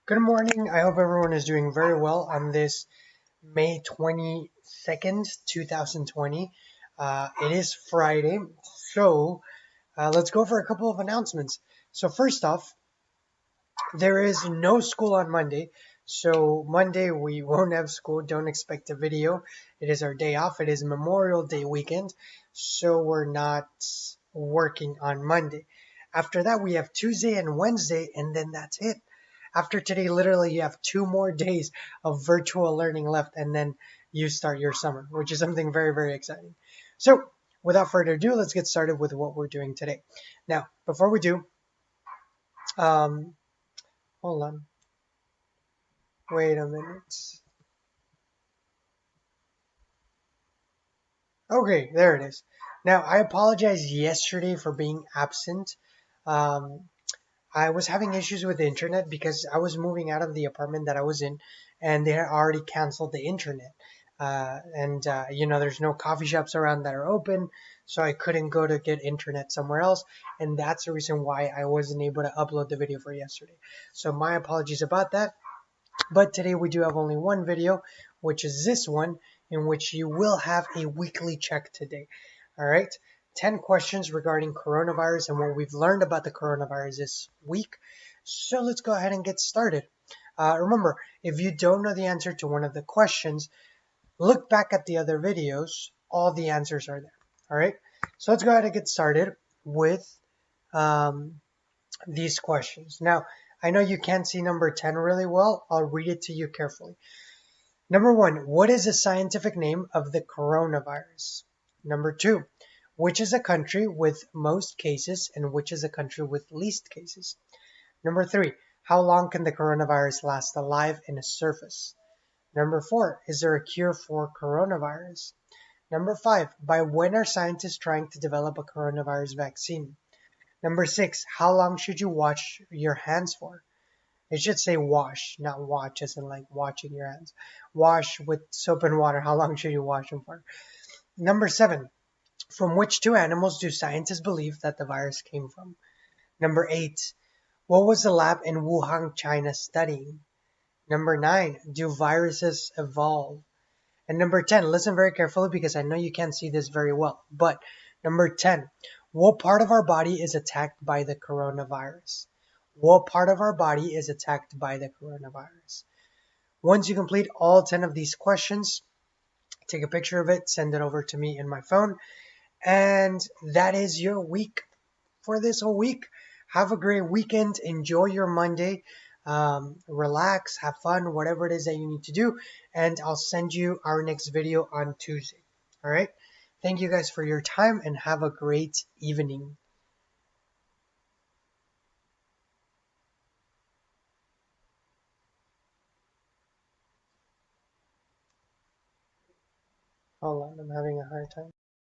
Good morning. I hope everyone is doing very well on this May 22nd, 2020. It is Friday, so let's go for a couple of announcements. So, first off, there is no school on Monday. So, Monday we won't have school. Don't expect a video. It is our day off. It is Memorial Day weekend, so we're not working on Monday. After that, we have Tuesday and Wednesday, and then that's it. After today, literally, you have 2 more days of virtual learning left, and then you start your summer, which is something very, very exciting. So, without further ado, let's get started with what we're doing today. Now, before we do, um, hold on. Wait a minute. Okay, there it is. Now, I apologize yesterday for being absent. Um, I was having issues with the internet because I was moving out of the apartment that I was in, and they had already canceled the internet. There's no coffee shops around that are open, so I couldn't go to get internet somewhere else, and that's the reason why I wasn't able to upload the video for yesterday. So my apologies about that. But today we do have only one video, which is this one, in which you will have a weekly check today. All right, 10 questions regarding coronavirus and what we've learned about the coronavirus this week. So let's go ahead and get started. Remember, if you don't know the answer to one of the questions, look back at the other videos. All the answers are there. All right, so let's go ahead and get started with um, these questions. Now, I know you can't see number 10 really well. I'll read it to you carefully. Number 1, what is the scientific name of the coronavirus? Number 2, which is a country with most cases and which is a country with least cases? Number 3, how long can the coronavirus last alive in a surface? Number 4, is there a cure for coronavirus? Number 5, by when are scientists trying to develop a coronavirus vaccine? Number 6, how long should you wash your hands for? It should say wash, not watch, as in like watching your hands. Wash with soap and water. How long should you wash them for? Number 7, from which two animals do scientists believe that the virus came from? Number 8, what was the lab in Wuhan, China studying? Number 9, do viruses evolve? And number 10, listen very carefully because I know you can't see this very well. But number 10, what part of our body is attacked by the coronavirus? What part of our body is attacked by the coronavirus? Once you complete all 10 of these questions, take a picture of it, send it over to me in my phone. And that is your week for this whole week. Have a great weekend. Enjoy your Monday. Relax, have fun, whatever it is that you need to do. And I'll send you our next video on Tuesday. All right. Thank you guys for your time and have a great evening. Hold on, I'm having a hard time.